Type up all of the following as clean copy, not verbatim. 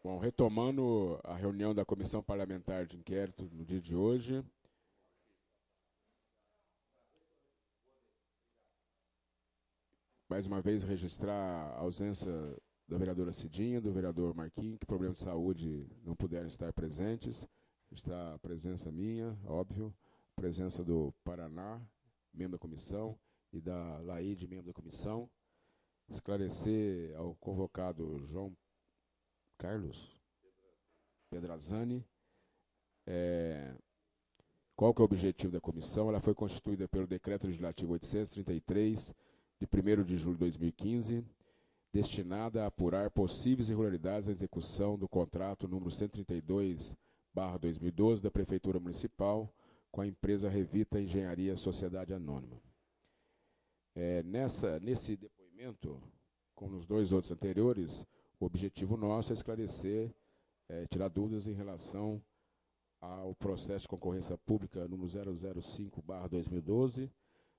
Bom, retomando a reunião da Comissão Parlamentar de Inquérito no dia de hoje, mais uma vez registrar a ausência da vereadora Cidinha, do vereador Marquinhos, que por problema de saúde não puderam estar presentes. Está a presença minha, óbvio, a presença do Paraná, membro da comissão, e da Laide, membro da comissão. Esclarecer ao convocado João Carlos Pedrazani qual que é o objetivo da comissão. Ela foi constituída pelo Decreto Legislativo 833, de 1º de julho de 2015, destinada a apurar possíveis irregularidades na execução do contrato número 132/2012 da Prefeitura Municipal com a empresa Revita Engenharia Sociedade Anônima. Nesse depoimento, como nos dois outros anteriores, o objetivo nosso é esclarecer, tirar dúvidas em relação ao processo de concorrência pública número 005/2012,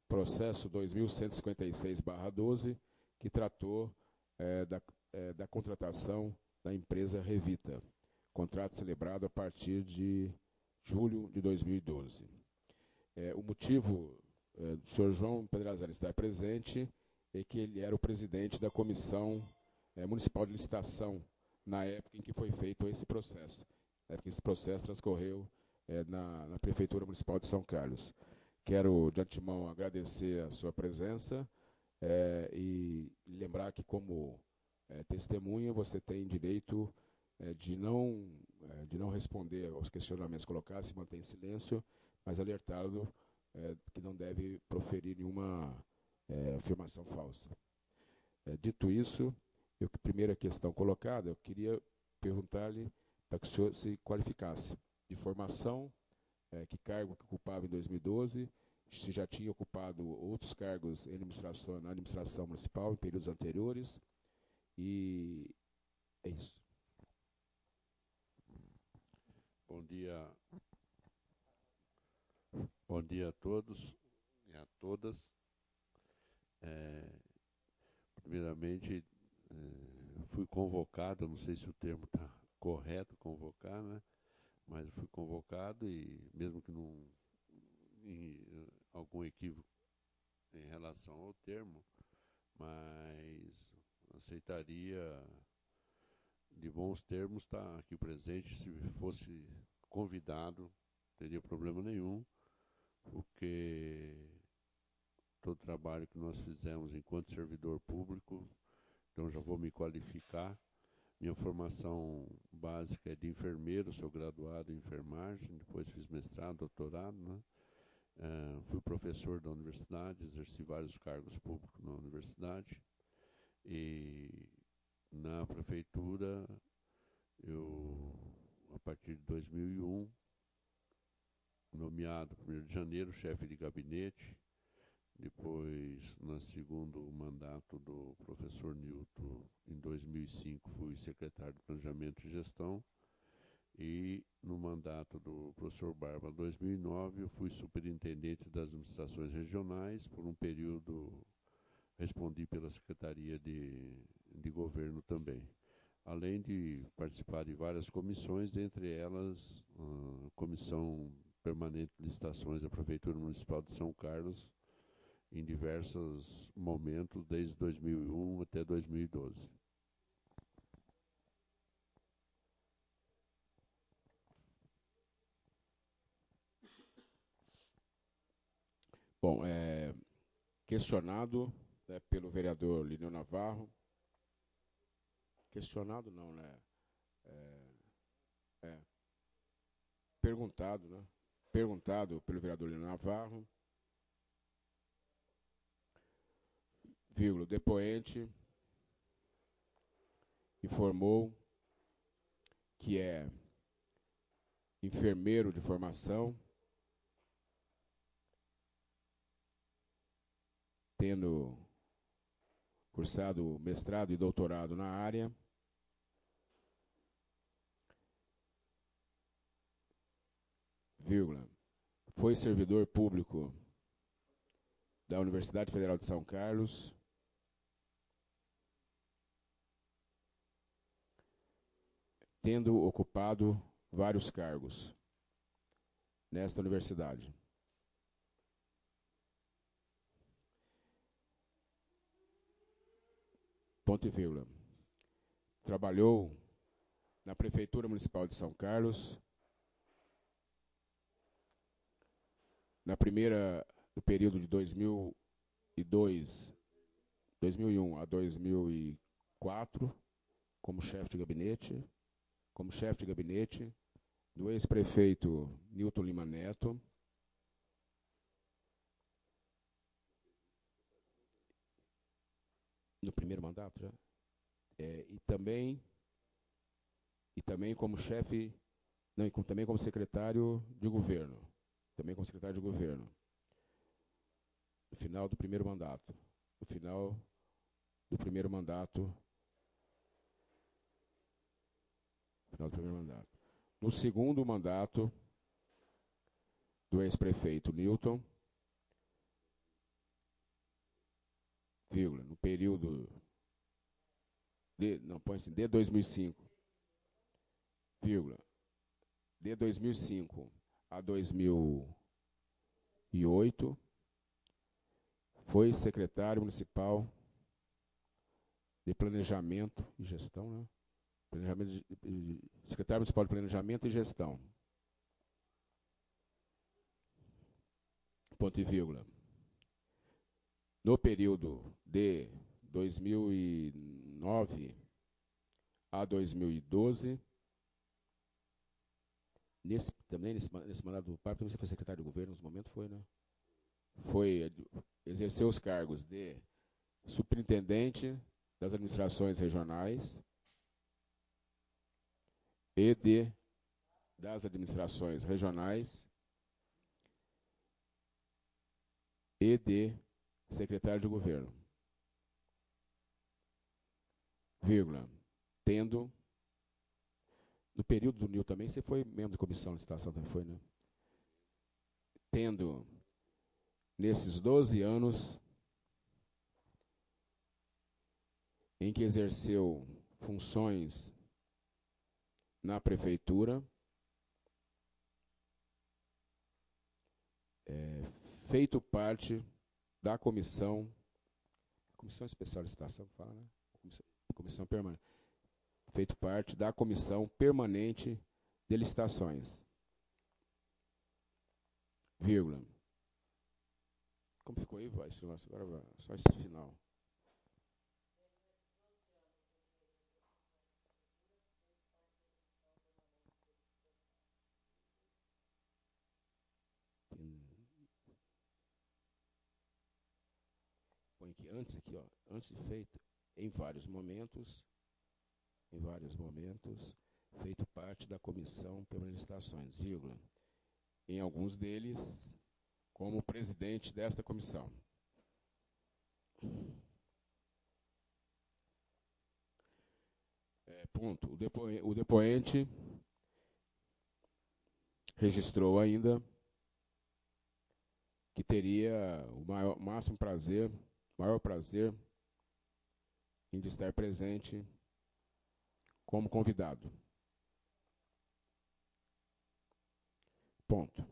processo 2156/12, que tratou da contratação da empresa Revita, contrato celebrado a partir de julho de 2012. O motivo do senhor João Pedrazani estar presente é que ele era o presidente da Comissão Municipal de Licitação na época em que foi feito esse processo. Esse processo transcorreu na Prefeitura Municipal de São Carlos. Quero, de antemão, agradecer a sua presença e lembrar que, como testemunha, você tem direito de não responder aos questionamentos colocados, se manter em silêncio, mas alertá-lo que não deve proferir nenhuma afirmação falsa. Dito isso, primeira questão colocada, eu queria perguntar-lhe para que o senhor se qualificasse de formação, que cargo que ocupava em 2012, se já tinha ocupado outros cargos na administração municipal em períodos anteriores, e é isso. Bom dia a todos e a todas. Primeiramente, fui convocado, não sei se o termo está correto, convocar, né? Mas fui convocado e, mesmo que não em algum equívoco em relação ao termo, mas aceitaria de bons termos estar aqui presente. Se fosse convidado, não teria problema nenhum, porque todo o trabalho que nós fizemos enquanto servidor público, então já vou me qualificar. Minha formação básica é de enfermeiro, sou graduado em enfermagem, depois fiz mestrado, doutorado, né? Fui professor da universidade, exerci vários cargos públicos na universidade, e na prefeitura, a partir de 2001, nomeado 1º de janeiro, chefe de gabinete. Depois, no segundo mandato do professor Nilton, em 2005, fui secretário de Planejamento e Gestão. E no mandato do professor Barba, em 2009, eu fui superintendente das administrações regionais. Por um período, respondi pela Secretaria de Governo também. Além de participar de várias comissões, dentre elas, a Comissão Permanente de Licitações da Prefeitura Municipal de São Carlos, em diversos momentos, desde 2001 até 2012. Bom, questionado pelo vereador Lineu Navarro. Questionado não, né? Perguntado, né? Perguntado pelo vereador Lineu Navarro. O depoente informou que é enfermeiro de formação, tendo cursado mestrado e doutorado na área, foi servidor público da Universidade Federal de São Carlos, tendo ocupado vários cargos nesta universidade. Ponto e vírgula. Trabalhou na Prefeitura Municipal de São Carlos, no período de 2001 a 2004, como chefe de gabinete do ex-prefeito Nilton Lima Neto, no primeiro mandato já, e também como chefe, não, também como secretário de governo, no final do primeiro mandato, No segundo mandato do ex-prefeito Nilton, no período de 2005, de 2005 a 2008, foi secretário municipal de Planejamento e Gestão, né? Secretário Municipal de Planejamento e Gestão. Ponto e vírgula. No período de 2009 a 2012, nesse mandato do PAP, você foi secretário de governo, nesse momento foi, né? Exerceu os cargos de superintendente das administrações regionais das administrações regionais e de secretário de governo, tendo, no período do NIL também, você foi membro da comissão de licitação, também foi, né? Tendo, nesses 12 anos em que exerceu funções na prefeitura, feito parte da comissão especial de licitação, fala, né? Comissão permanente. Feito parte da comissão permanente de licitações. Como ficou aí, vai? Agora só esse final. Põe aqui, antes de feito, em vários momentos, feito parte da comissão permanente de licitações, em alguns deles, como presidente desta comissão. Ponto. O depoente registrou ainda que teria o maior prazer em estar presente como convidado. Ponto.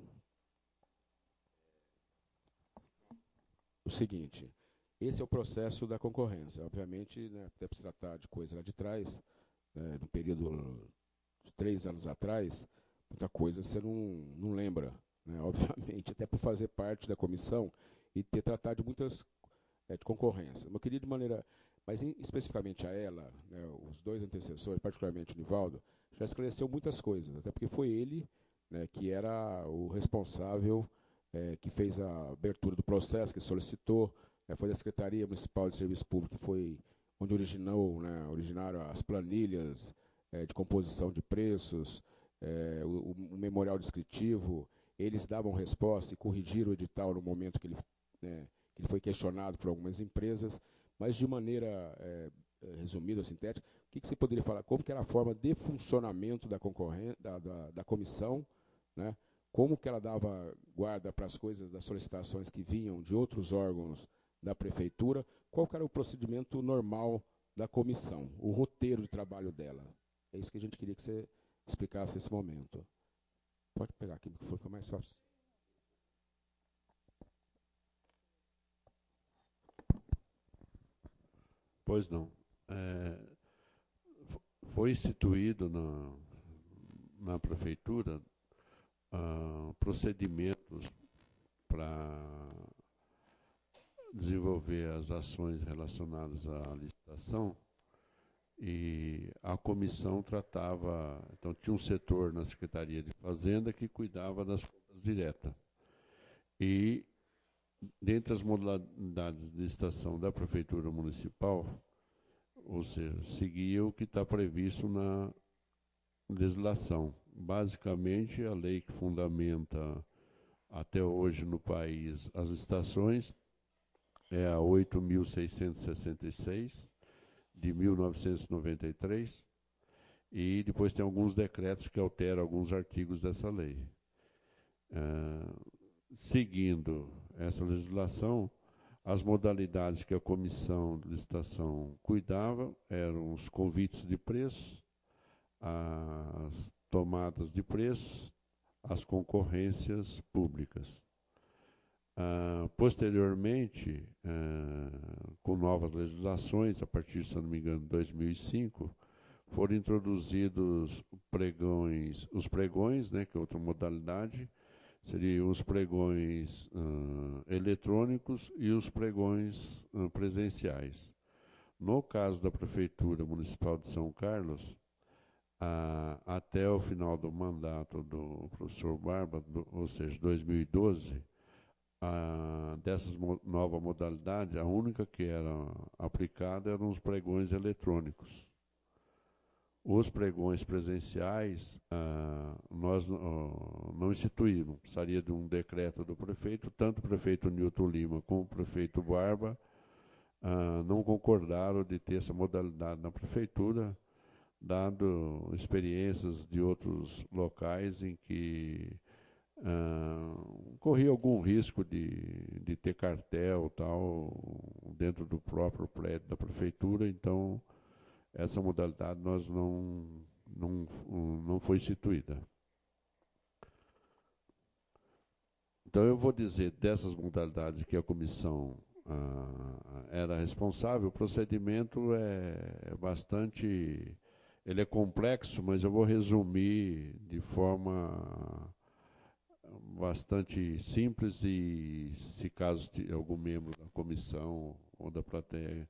O seguinte, esse é o processo da concorrência. Obviamente, né, até por se tratar de coisa lá de trás, no período de 3 anos atrás, muita coisa você não lembra, né, obviamente, até por fazer parte da comissão e ter tratado de muitas de concorrência. Eu queria de maneira, mas especificamente a ela, né, os dois antecessores, particularmente o Nivaldo, já esclareceu muitas coisas, até porque foi ele, né, que era o responsável, que fez a abertura do processo, que solicitou, foi da Secretaria Municipal de Serviço Público, que foi onde originaram as planilhas de composição de preços, o memorial descritivo. Eles davam resposta e corrigiram o edital no momento que ele foi questionado por algumas empresas, mas de maneira resumida, sintética, o que você poderia falar? Como que era a forma de funcionamento da comissão, né? Como que ela dava guarda para as coisas, das solicitações que vinham de outros órgãos da prefeitura? Qual que era o procedimento normal da comissão, o roteiro de trabalho dela? É isso que a gente queria que você explicasse nesse momento. Pode pegar aqui, que fica mais fácil. Pois não. Foi instituído na prefeitura procedimentos para desenvolver as ações relacionadas à licitação, e a comissão tratava, então tinha um setor na Secretaria de Fazenda que cuidava das contas diretas. E, dentre as modalidades de licitação da Prefeitura Municipal, ou seja, seguia o que está previsto na legislação. Basicamente, a lei que fundamenta até hoje no país as licitações é a 8.666, de 1993, e depois tem alguns decretos que alteram alguns artigos dessa lei. Seguindo essa legislação, as modalidades que a comissão de licitação cuidava eram os convites de preço, as tomadas de preço, as concorrências públicas. Posteriormente, com novas legislações, a partir, se não me engano, de 2005, foram introduzidos os pregões, né, que é outra modalidade, seriam os pregões eletrônicos e os pregões presenciais. No caso da Prefeitura Municipal de São Carlos, até o final do mandato do professor Barba, ou seja, 2012, dessas nova modalidade, a única que era aplicada eram os pregões eletrônicos. Os pregões presenciais nós não instituímos. Precisaria de um decreto do prefeito, tanto o prefeito Nilton Lima como o prefeito Barba não concordaram de ter essa modalidade na prefeitura, dado experiências de outros locais em que corria algum risco de ter cartel tal dentro do próprio prédio da prefeitura. Então essa modalidade nós não foi instituída. Então eu vou dizer dessas modalidades que a comissão era responsável. O procedimento ele é complexo, mas eu vou resumir de forma bastante simples, e se caso algum membro da comissão ou da plateia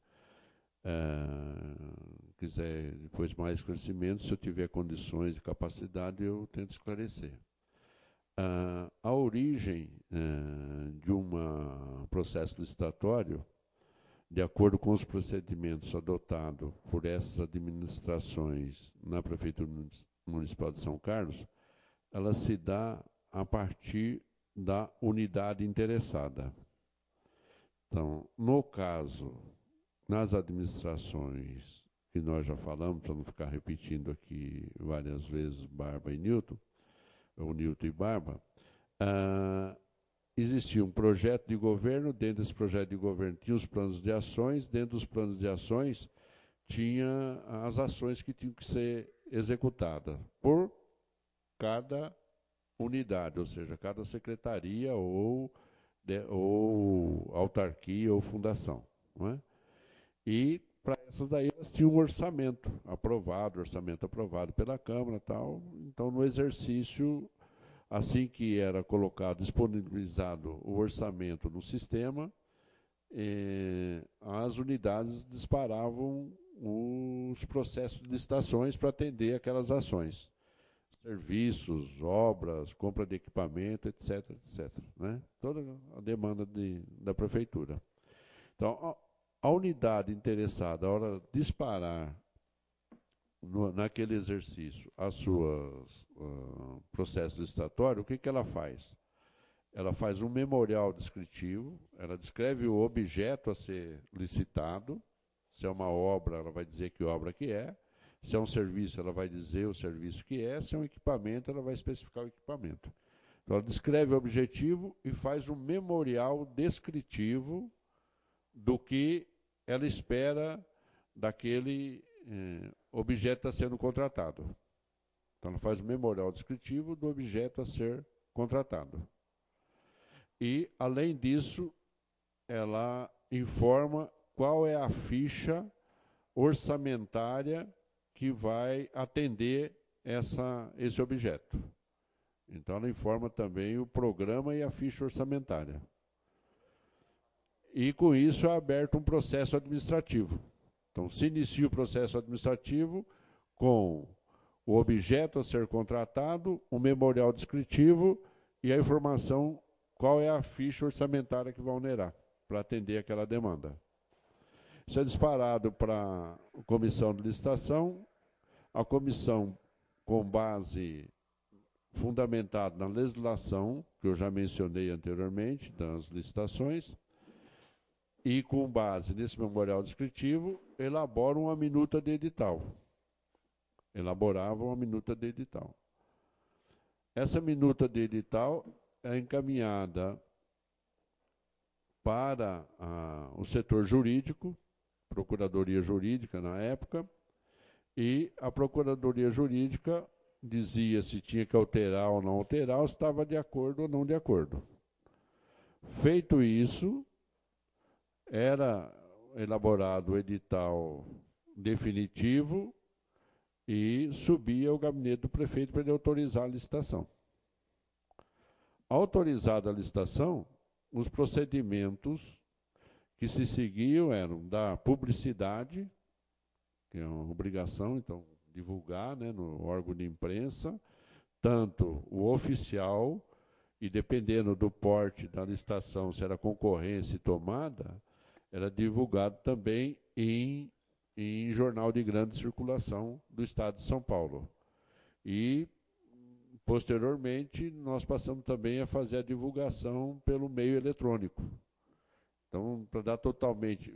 quiser depois mais esclarecimento, se eu tiver condições e capacidade, eu tento esclarecer. A origem de um processo licitatório, de acordo com os procedimentos adotados por essas administrações na Prefeitura Municipal de São Carlos, ela se dá a partir da unidade interessada. Então, no caso, nas administrações que nós já falamos, para não ficar repetindo aqui várias vezes Barba e Nilton, ou Nilton e Barba, existia um projeto de governo. Dentro desse projeto de governo tinha os planos de ações. Dentro dos planos de ações tinha as ações que tinham que ser executadas por cada unidade, ou seja, cada secretaria ou autarquia ou fundação, não é? E para essas daí elas tinham um orçamento aprovado pela Câmara, tal. Então, no exercício, assim que era colocado, disponibilizado o orçamento no sistema, as unidades disparavam os processos de licitações para atender aquelas ações. Serviços, obras, compra de equipamento, etc., etc., né? Toda a demanda da prefeitura. Então, a unidade interessada, a hora de disparar naquele exercício as suas processos licitatórios, o que ela faz? Ela faz um memorial descritivo, ela descreve o objeto a ser licitado. Se é uma obra, ela vai dizer que obra que é. Se é um serviço, ela vai dizer o serviço que é. Se é um equipamento, ela vai especificar o equipamento. Então, ela descreve o objetivo e faz um memorial descritivo do que ela espera daquele objeto está sendo contratado. Então, ela faz o memorial descritivo do objeto a ser contratado. E, além disso, ela informa qual é a ficha orçamentária que vai atender esse objeto. Então, ela informa também o programa e a ficha orçamentária. E, com isso, é aberto um processo administrativo. Então, se inicia o processo administrativo com o objeto a ser contratado, o memorial descritivo e a informação qual é a ficha orçamentária que vai onerar para atender aquela demanda. Isso é disparado para a comissão de licitação. A comissão, com base fundamentada na legislação, que eu já mencionei anteriormente, das licitações, e com base nesse memorial descritivo, elabora uma minuta de edital. Elaborava uma minuta de edital. Essa minuta de edital é encaminhada para o setor jurídico, Procuradoria Jurídica na época, e a Procuradoria Jurídica dizia se tinha que alterar ou não alterar, ou se estava de acordo ou não de acordo. Feito isso, era elaborado o edital definitivo e subia ao gabinete do prefeito para ele autorizar a licitação. Autorizada a licitação, os procedimentos que se seguiam eram da publicidade, que é uma obrigação, então, divulgar, né, no órgão de imprensa, tanto o oficial, e dependendo do porte da licitação, se era concorrência e tomada, era divulgado também em jornal de grande circulação do Estado de São Paulo. E, posteriormente, nós passamos também a fazer a divulgação pelo meio eletrônico. Então, para dar totalmente,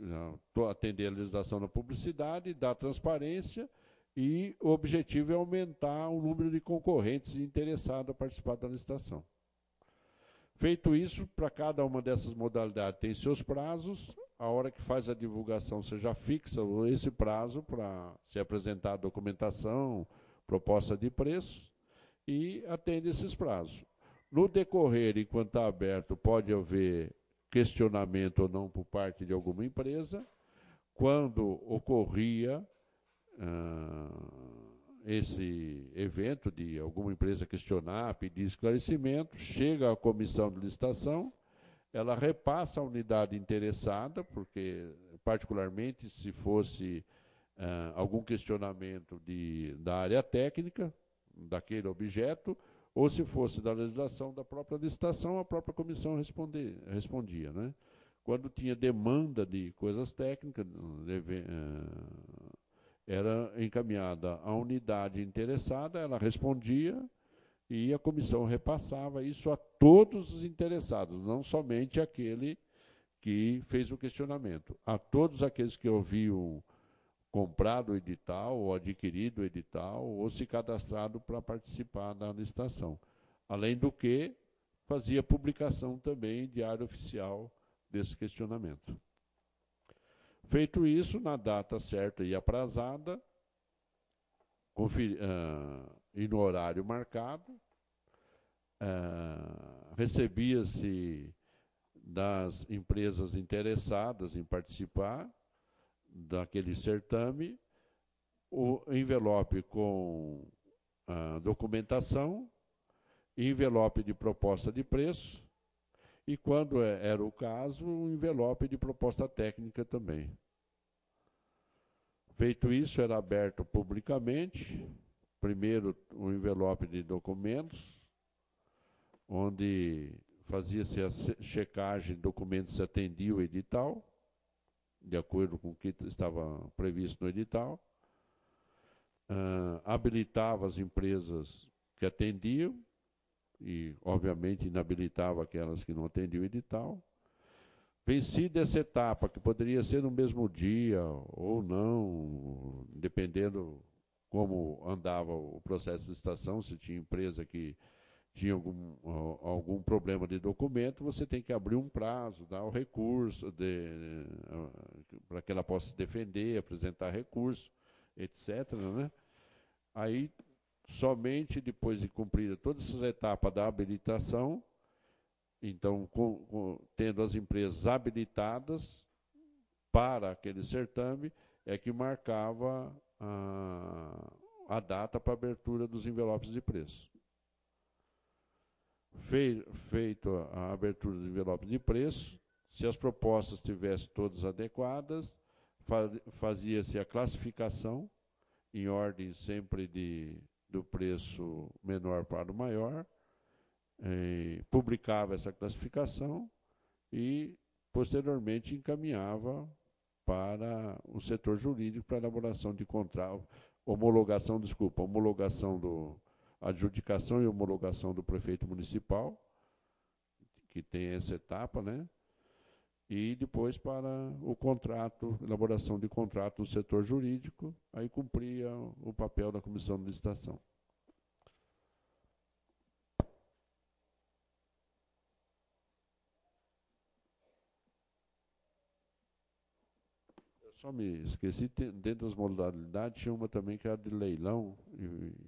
atender a legislação da publicidade, dar transparência, e o objetivo é aumentar o número de concorrentes interessados a participar da licitação. Feito isso, para cada uma dessas modalidades tem seus prazos. A hora que faz a divulgação, você já fixa esse prazo para ser apresentar a documentação, proposta de preço, e atende esses prazos. No decorrer, enquanto está aberto, pode haver questionamento ou não por parte de alguma empresa. Quando ocorria esse evento de alguma empresa questionar, pedir esclarecimento, chega à comissão de licitação, ela repassa a unidade interessada, porque, particularmente, se fosse algum questionamento da área técnica, daquele objeto, ou se fosse da legislação da própria licitação, a própria comissão respondia, né? Quando tinha demanda de coisas técnicas, era encaminhada à unidade interessada, ela respondia e a comissão repassava isso a todos os interessados, não somente aquele que fez o questionamento. A todos aqueles que haviam comprado o edital, ou adquirido o edital, ou se cadastrado para participar da licitação. Além do que, fazia publicação também em diário oficial desse questionamento. Feito isso, na data certa e aprazada, e no horário marcado, recebia-se das empresas interessadas em participar daquele certame o envelope com a documentação, envelope de proposta de preço e, quando era o caso, um envelope de proposta técnica também. Feito isso, era aberto publicamente, primeiro um envelope de documentos, onde fazia-se a checagem de documentos se atendia o edital, de acordo com o que estava previsto no edital, habilitava as empresas que atendiam e, obviamente, inabilitava aquelas que não atendiam o edital. Vencida essa etapa, que poderia ser no mesmo dia ou não, dependendo como andava o processo de licitação, se tinha empresa que tinha algum problema de documento, você tem que abrir um prazo, dar o recurso para que ela possa se defender, apresentar recurso. etc., né? Aí, somente depois de cumprir todas essas etapas da habilitação, então, tendo as empresas habilitadas para aquele certame, é que marcava a data para abertura dos envelopes de preço. Feito a abertura dos envelopes de preço, se as propostas estivessem todas adequadas, fazia-se a classificação, em ordem sempre do preço menor para o maior, publicava essa classificação e, posteriormente, encaminhava para o setor jurídico para elaboração de contrato, homologação adjudicação e homologação do prefeito municipal, que tem essa etapa, né? E depois para o contrato, elaboração de contrato no setor jurídico, aí cumpria o papel da comissão de licitação. Eu só me esqueci, dentro das modalidades, tinha uma também que era de leilão,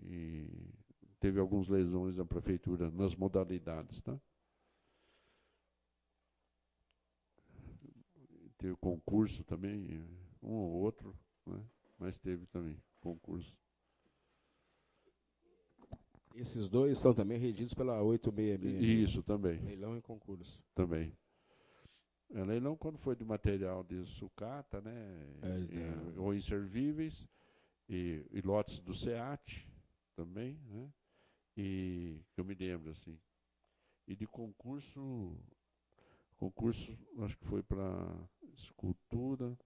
e teve alguns leilões da prefeitura nas modalidades, tá? Teve concurso também, um ou outro, né? Mas teve também concurso. Esses dois são também regidos pela 866. Isso, também. Leilão e concurso. Também. Leilão quando foi de material de sucata, né? Ou inservíveis, e lotes do SEAT também, né? E eu me lembro, assim. E de concurso, acho que foi para escultura,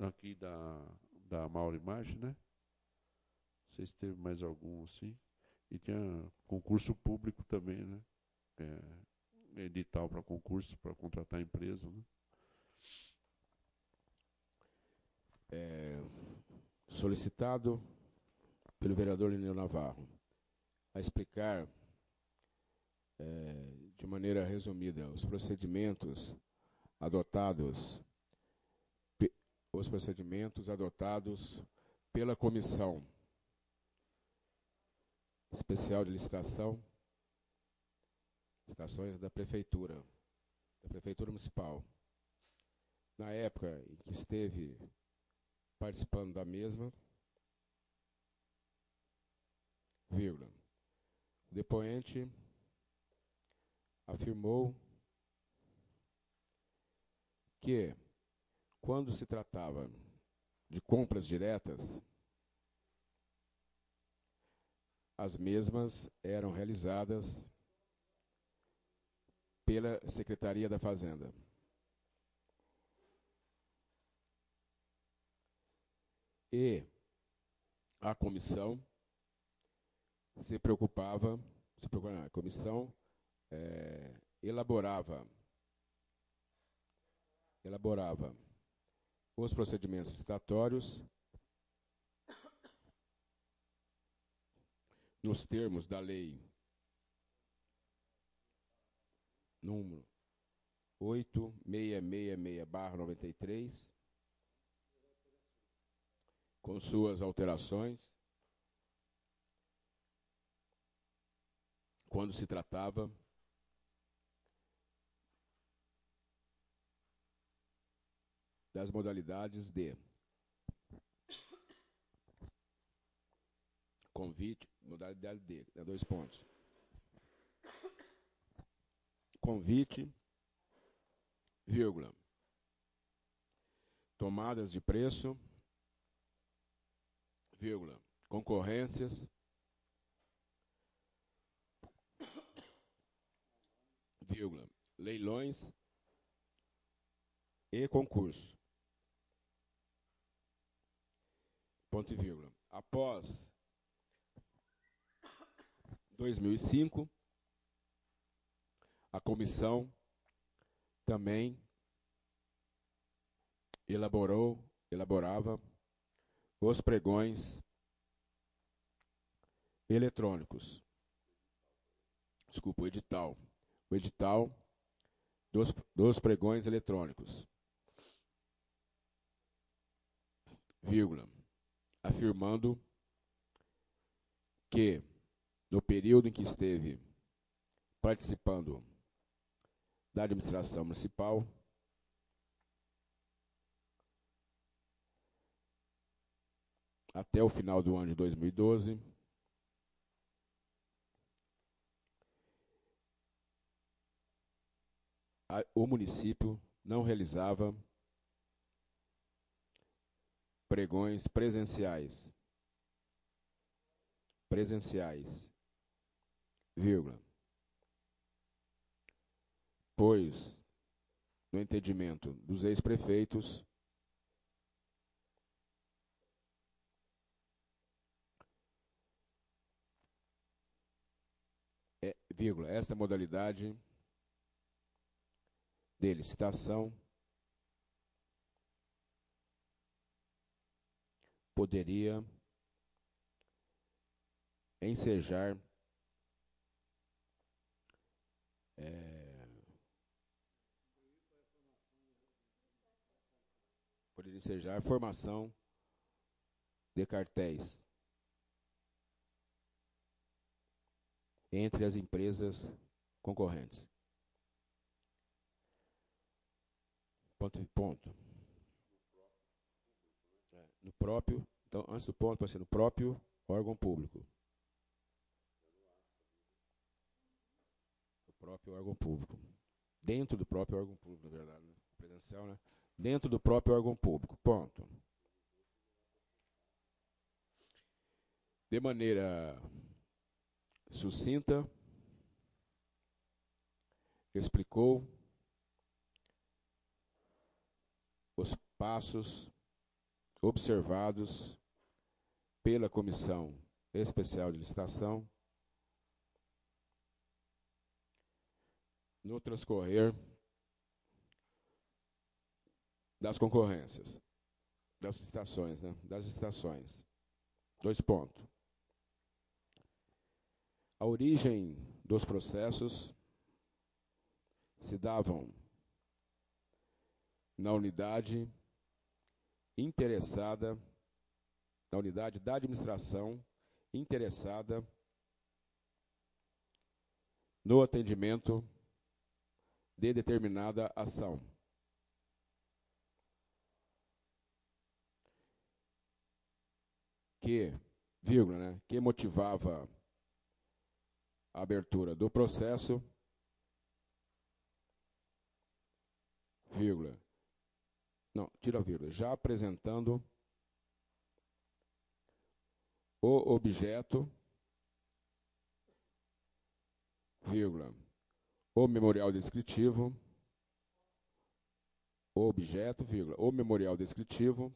aqui da Mauro Imagem, né? Não sei se teve mais algum assim. E tinha concurso público também, né? Edital para concurso, para contratar empresa, né? Solicitado pelo vereador Lineu Navarro a explicar de maneira resumida os procedimentos adotados pela Comissão Especial de Licitações da Prefeitura Municipal, na época em que esteve participando da mesma, vírgula, o depoente afirmou que, quando se tratava de compras diretas, as mesmas eram realizadas pela Secretaria da Fazenda. E a comissão a comissão elaborava os procedimentos licitatórios nos termos da lei número 8666/93, com suas alterações, quando se tratava das modalidades de convite, modalidade D, 2 pontos. Convite, vírgula, tomadas de preço, vírgula, concorrências, vírgula, leilões e concurso. Ponto e vírgula. Após 2005, a comissão também elaborava os pregões eletrônicos. Desculpa, o edital. O edital dos pregões eletrônicos. vírgula, afirmando que, no período em que esteve participando da administração municipal, até o final do ano de 2012, o município não realizava pregões presenciais, vírgula, pois, no entendimento dos ex-prefeitos, vírgula, esta modalidade de licitação poderia ensejar a formação de cartéis entre as empresas concorrentes. Ponto. No próprio, então, antes do ponto, vai ser no próprio órgão público. O próprio órgão público. Dentro do próprio órgão público, na verdade, né? Presencial, né? Dentro do próprio órgão público. Ponto. De maneira sucinta, explicou os passos observados pela Comissão Especial de Licitação no transcorrer das concorrências, das licitações, né? Das licitações. 2 pontos. A origem dos processos se davam na unidade interessada, na unidade da administração interessada no atendimento de determinada ação. Que motivava a abertura do processo, já apresentando o objeto, o memorial descritivo, o memorial descritivo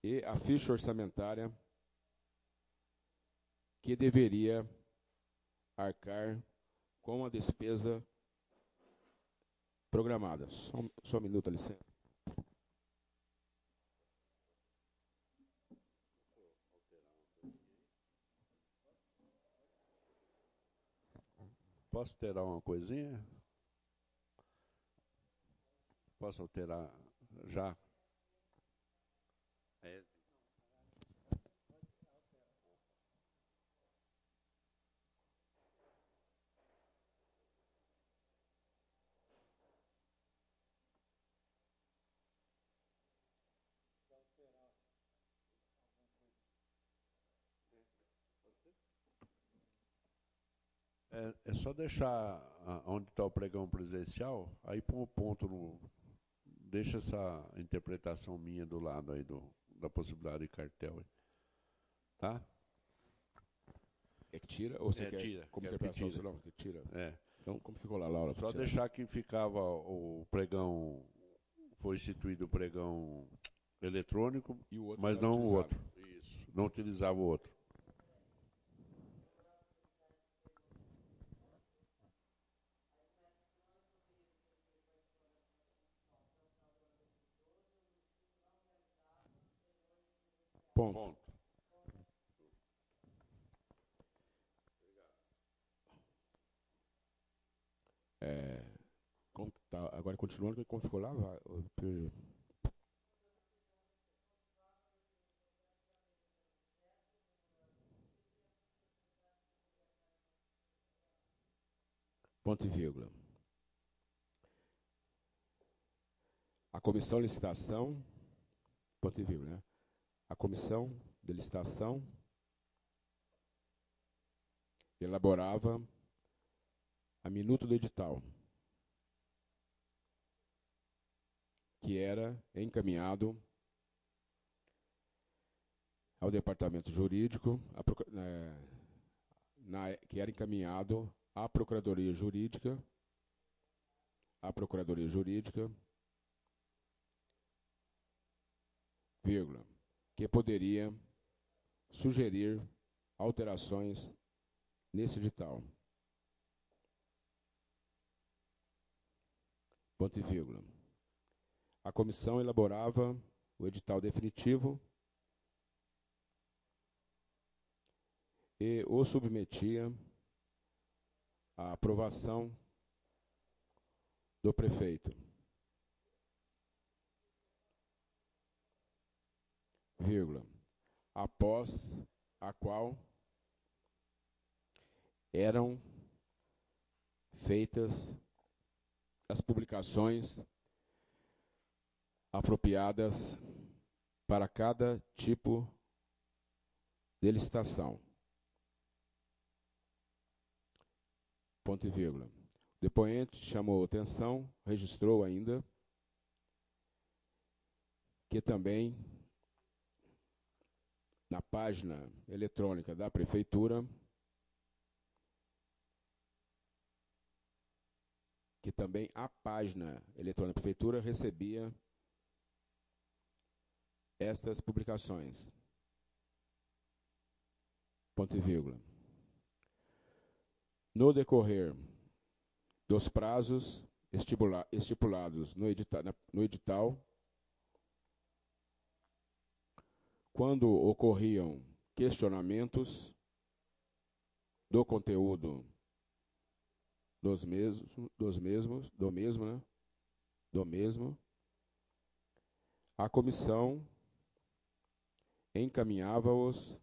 e a ficha orçamentária que deveria arcar com a despesa programada. Só um minuto, licença. Posso alterar uma coisinha? Posso alterar já? É só deixar onde está o pregão presencial, aí põe o ponto no. Deixa essa interpretação minha do lado aí da possibilidade de cartel. Aí. Tá? É que tira ou você quer tira, como quer interpretação? tira. Não, que tira. Então, como ficou lá, Laura? Só deixar que ficava o pregão, foi instituído o pregão eletrônico, e o outro mas não o outro. Isso, não utilizava o outro. Ponto. Agora continuando, como ficou lá? ponto e vírgula. A comissão de licitação, ponto e vírgula, né? A comissão de licitação elaborava a minuta do edital, que era encaminhado ao departamento jurídico, que era encaminhado à Procuradoria Jurídica, vírgula, que poderia sugerir alterações nesse edital, ponto e vírgula. A comissão elaborava o edital definitivo e o submetia à aprovação do prefeito, vírgula, após a qual eram feitas as publicações apropriadas para cada tipo de licitação. Ponto e vírgula. O depoente chamou atenção, registrou ainda, que também na página eletrônica da Prefeitura, a página eletrônica da Prefeitura recebia estas publicações. Ponto e vírgula. No decorrer dos prazos estipulados no edital, quando ocorriam questionamentos do conteúdo do mesmo, a comissão encaminhava-os,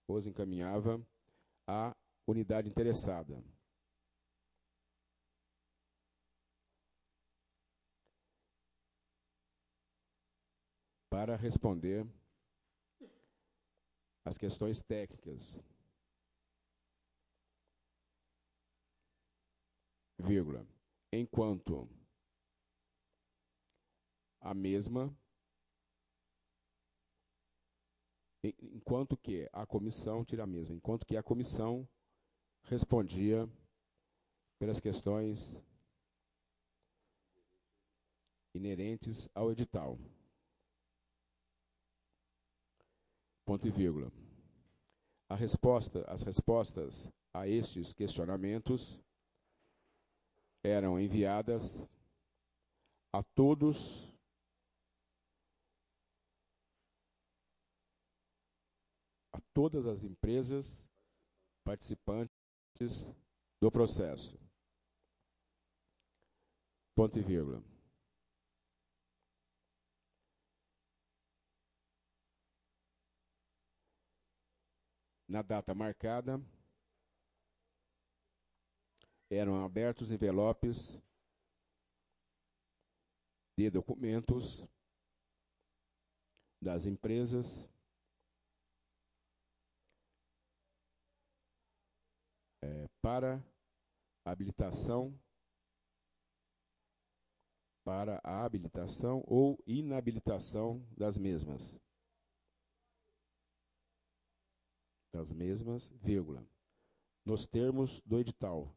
os encaminhava à unidade interessada, para responder as questões técnicas, vírgula, enquanto que a comissão respondia pelas questões inerentes ao edital. Ponto e vírgula. As respostas a estes questionamentos eram enviadas a todas as empresas participantes do processo. Ponto e vírgula. Na data marcada, eram abertos envelopes de documentos das empresas para a habilitação ou inabilitação das mesmas, vírgula, nos termos do edital,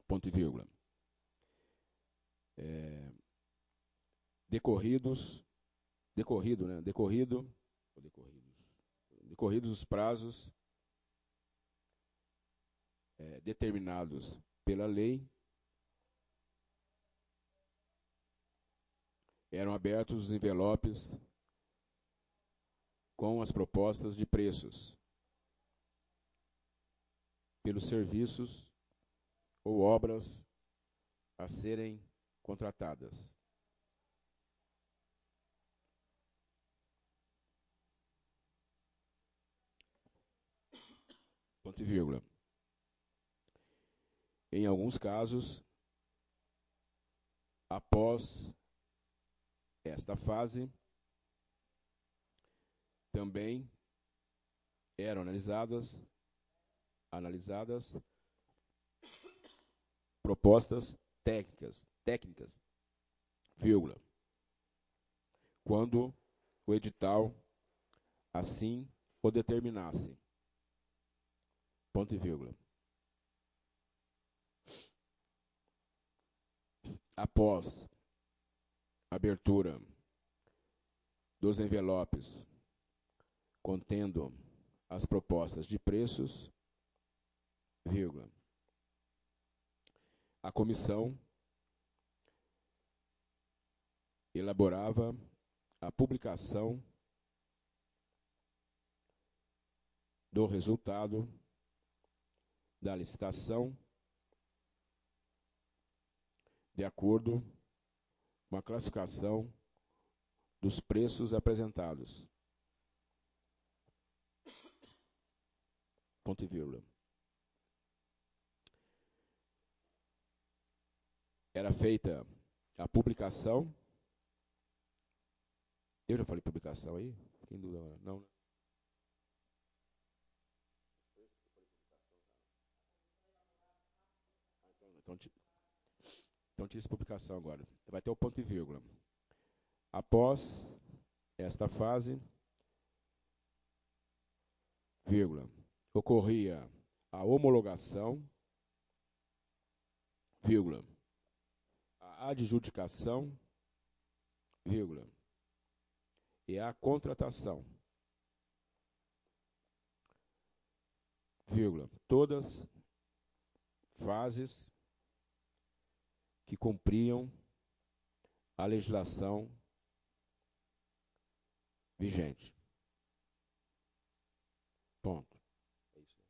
ponto e vírgula, decorridos os prazos determinados pela lei, eram abertos os envelopes com as propostas de preços pelos serviços ou obras a serem contratadas. ponto e vírgula. Em alguns casos, após esta fase, também eram analisadas propostas técnicas, vírgula, quando o edital assim o determinasse, ponto e vírgula. Após a abertura dos envelopes contendo as propostas de preços, vírgula, a comissão elaborava a publicação do resultado da licitação de acordo com a classificação dos preços apresentados. Ponto e vírgula. Era feita a publicação. Eu já falei publicação aí? Fiquei em dúvida agora. Não. Então tira essa publicação agora. Vai ter o ponto e vírgula. Após esta fase, vírgula, ocorria a homologação, vírgula, a adjudicação, vírgula, e a contratação, vírgula, todas fases que cumpriam a legislação vigente. Ponto. É isso.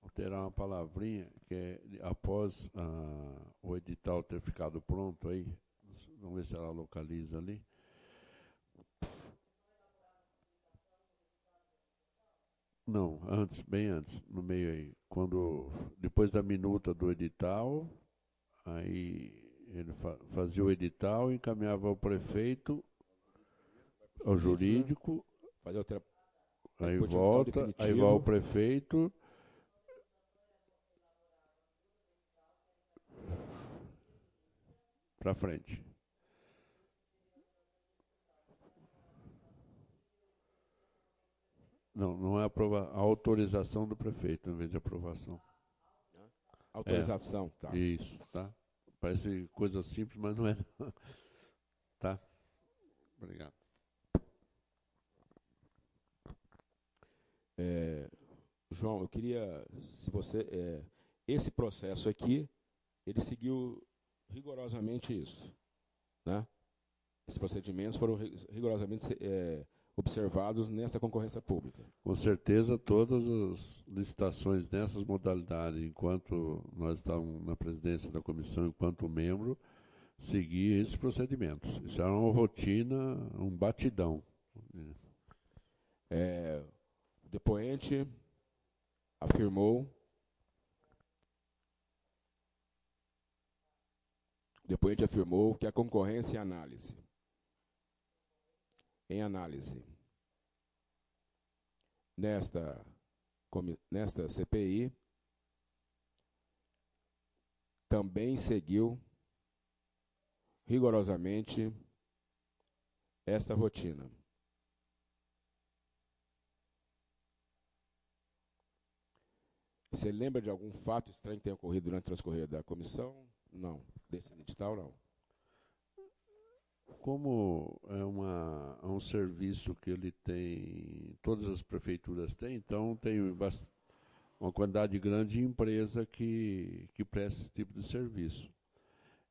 Alterar uma palavrinha, que é após o edital ter ficado pronto aí, vamos ver se ela localiza ali. Não, antes, bem antes, no meio aí. Depois da minuta do edital, aí ele fazia o edital, encaminhava ao prefeito, ao jurídico, aí volta, aí vai ao prefeito. Para frente. Não é a autorização do prefeito, em vez de aprovação. Autorização, tá. Isso, tá. Parece coisa simples, mas não é. Tá. Obrigado. João, eu queria, se você, esse processo aqui, ele seguiu rigorosamente isso, né? Esses procedimentos foram rigorosamente observados nessa concorrência pública. Com certeza, todas as licitações nessas modalidades, enquanto nós estávamos na presidência da comissão, enquanto membro, seguia esses procedimentos. Isso era uma rotina, um batidão. O depoente afirmou que a concorrência em análise nesta CPI também seguiu rigorosamente esta rotina. Você lembra de algum fato estranho que tenha ocorrido durante o transcorrer da comissão? Não. Desse edital, não. Como é um serviço que ele tem, todas as prefeituras têm, então tem uma quantidade grande de empresa que presta esse tipo de serviço.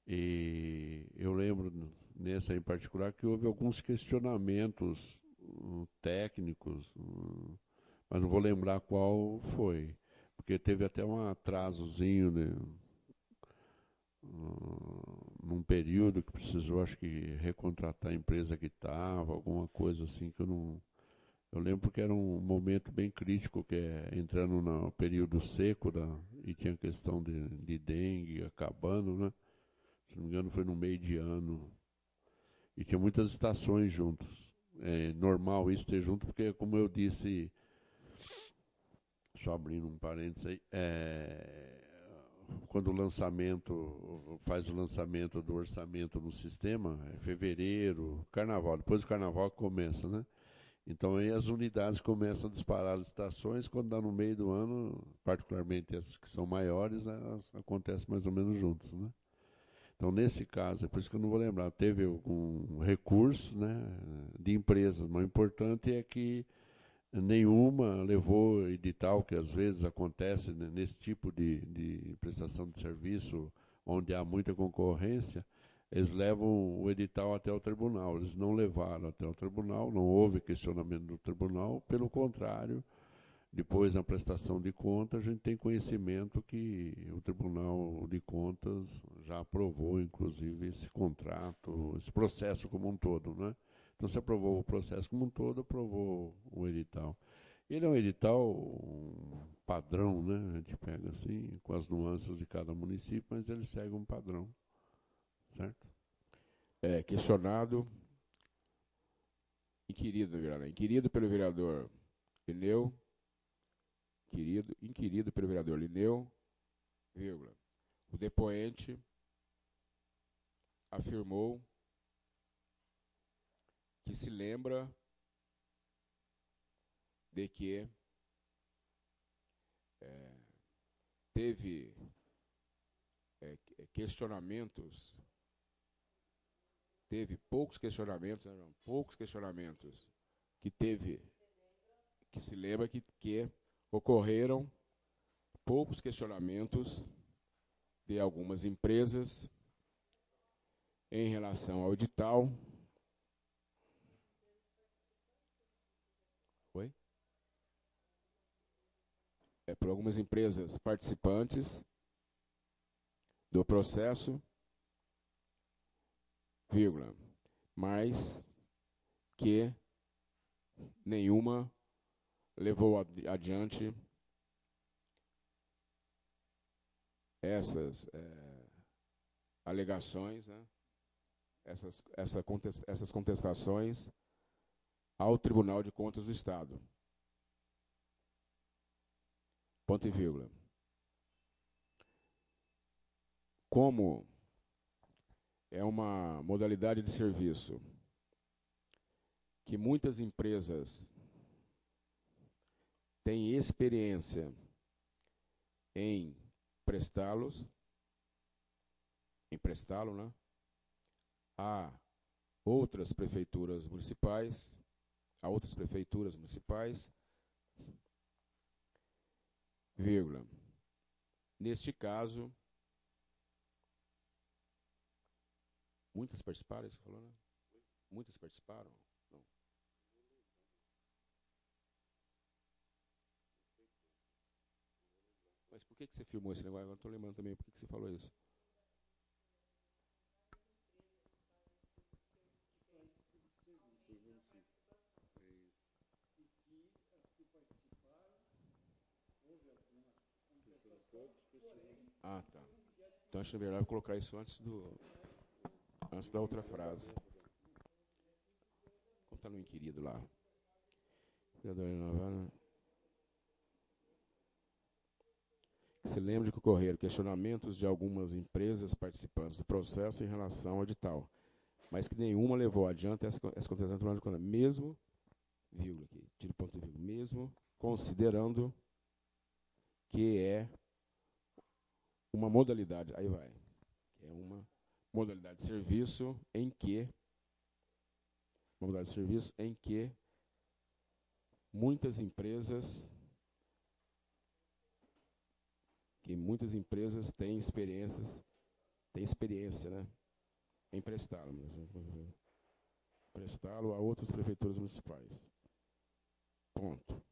E eu lembro, nessa em particular, que houve alguns questionamentos técnicos, mas não vou lembrar qual foi, porque teve até um atrasozinho, né, num período que precisou, acho que, recontratar a empresa que estava, alguma coisa assim que eu não... Eu lembro que era um momento bem crítico, que é entrando no período seco, e tinha questão de dengue acabando, né? Se não me engano, foi no meio de ano. E tinha muitas estações juntas. É normal isso ter junto, porque, como eu disse, só abrindo um parênteses aí, quando faz o lançamento do orçamento no sistema, é fevereiro, carnaval, depois do carnaval começa, né? Então aí as unidades começam a disparar as estações, quando dá no meio do ano, particularmente as que são maiores, elas acontecem mais ou menos juntas, né? Então nesse caso, é por isso que eu não vou lembrar, teve algum recurso, né, de empresas, mas o importante é que nenhuma levou edital, que às vezes acontece, né, nesse tipo de prestação de serviço, onde há muita concorrência, eles levam o edital até o tribunal. Eles não levaram até o tribunal, não houve questionamento do tribunal, pelo contrário, depois na prestação de contas, a gente tem conhecimento que o Tribunal de Contas já aprovou, inclusive, esse contrato, esse processo como um todo, né? Então, se aprovou o processo como um todo, aprovou o edital. Ele é um edital padrão, né? A gente pega assim, com as nuances de cada município, mas ele segue um padrão, certo? Questionado, inquirido pelo vereador Lineu, inquirido pelo vereador Lineu, vírgula, o depoente afirmou que se lembra de que teve questionamentos, teve poucos questionamentos, que se lembra que ocorreram poucos questionamentos de algumas empresas em relação ao edital. Oi? Por algumas empresas participantes do processo, vírgula, mas que nenhuma levou adiante essas alegações, né? Essas contestações ao Tribunal de Contas do Estado. Ponto e vírgula. Como é uma modalidade de serviço que muitas empresas têm experiência em prestá-lo, né? A outras prefeituras municipais, vírgula. Neste caso, muitas participaram, você falou, né? Muitas participaram? Não. Mas por que você filmou esse negócio? Agora não estou lembrando também. Por que você falou isso? Ah, tá. Então acho que é melhor colocar isso antes da outra frase. Como está no inquirido lá? Se lembre que ocorreram questionamentos de algumas empresas participantes do processo em relação ao edital, mas que nenhuma levou adiante essa contestação, mesmo, vírgula aqui, tira ponto de vírgula, mesmo considerando que é uma modalidade, aí vai, é uma modalidade de serviço em que muitas empresas têm experiência, né, em prestá-lo a outras prefeituras municipais. Ponto.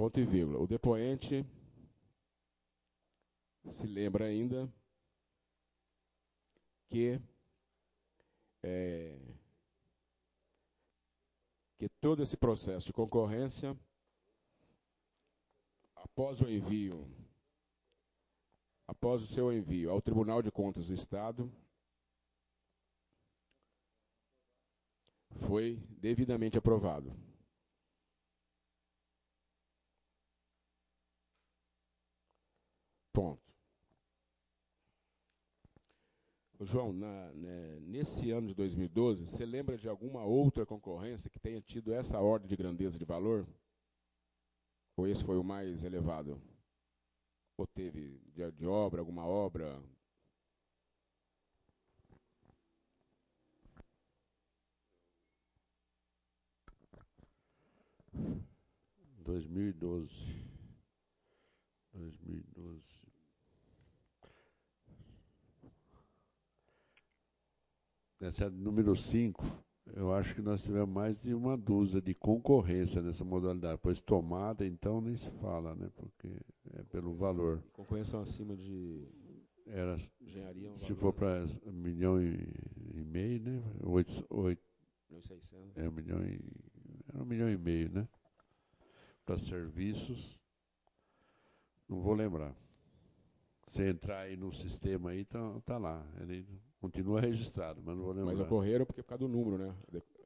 ponto e vírgula. O depoente se lembra ainda que todo esse processo de concorrência, após o seu envio ao Tribunal de Contas do Estado, foi devidamente aprovado. Ponto. João, nesse ano de 2012, você lembra de alguma outra concorrência que tenha tido essa ordem de grandeza de valor? Ou esse foi o mais elevado? Ou teve de obra, alguma obra? Em 2012. Essa é a número 5. Eu acho que nós tivemos mais de uma dúzia de concorrência nessa modalidade. Pois tomada, então, nem se fala, né? Porque é pelo valor. Concorrência acima de era, engenharia. Se for para 1,5 milhão, né? 1.600. Era 1,5 milhão, né? Para serviços, não vou lembrar. Se entrar aí no sistema aí, tá lá. Ele continua registrado, mas não vou lembrar. Mas ocorreram porque por causa do número, né?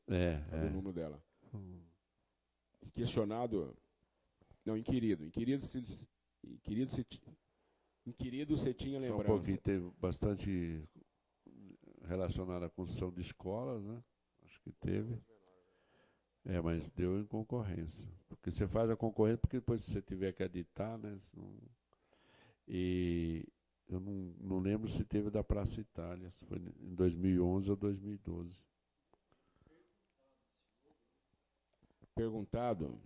Do número dela. Questionado. Não, inquirido. Inquirido você tinha lembrança. Um pouquinho teve bastante relacionado à construção de escolas, né? Acho que teve. Mas deu em concorrência. Porque você faz a concorrência, porque depois se você tiver que editar, né? E eu não lembro se teve da Praça Itália, se foi em 2011 ou 2012. Perguntado.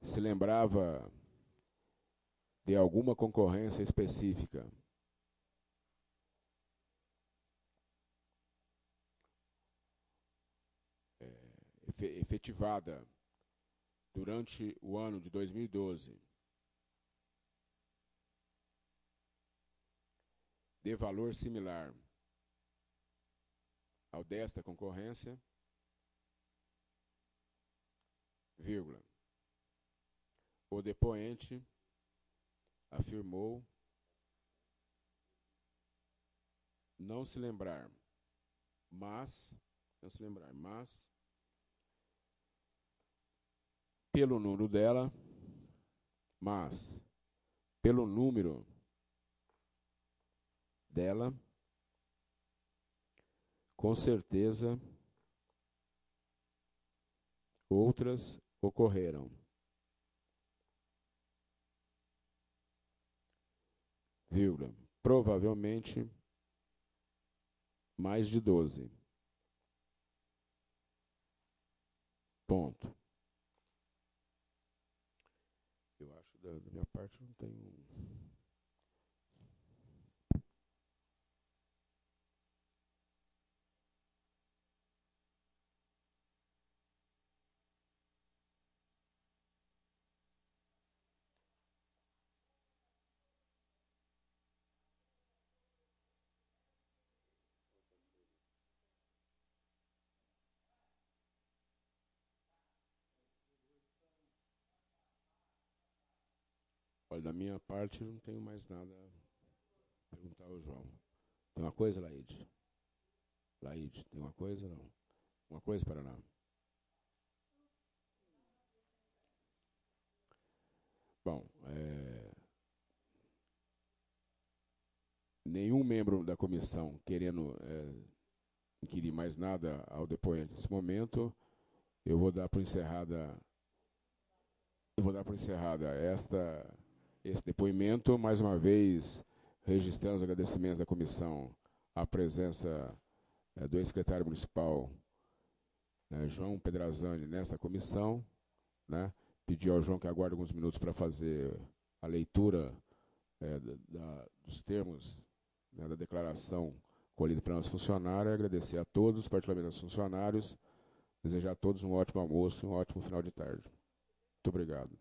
Se lembrava de alguma concorrência específica efetivada durante o ano de 2012 de valor similar ao desta concorrência, vírgula. O depoente afirmou não se lembrar, mas pelo número dela, com certeza, outras ocorreram. Vírgula. Provavelmente mais de 12. Ponto. Eu acho da minha parte não tem. Olha, da minha parte, não tenho mais nada a perguntar ao João. Tem uma coisa, Laide? Laide, tem uma coisa? Não. Uma coisa, Paraná? Bom, nenhum membro da comissão querendo inquirir mais nada ao depoente nesse momento, eu vou dar por encerrada esse depoimento. Mais uma vez, registrando os agradecimentos da comissão à presença do ex-secretário municipal João Pedrazani nesta comissão, né? Pedi ao João que aguarde alguns minutos para fazer a leitura dos termos da declaração colhida para nós funcionários, e agradecer a todos, particularmente aos funcionários, Desejar a todos um ótimo almoço e um ótimo final de tarde. Muito obrigado.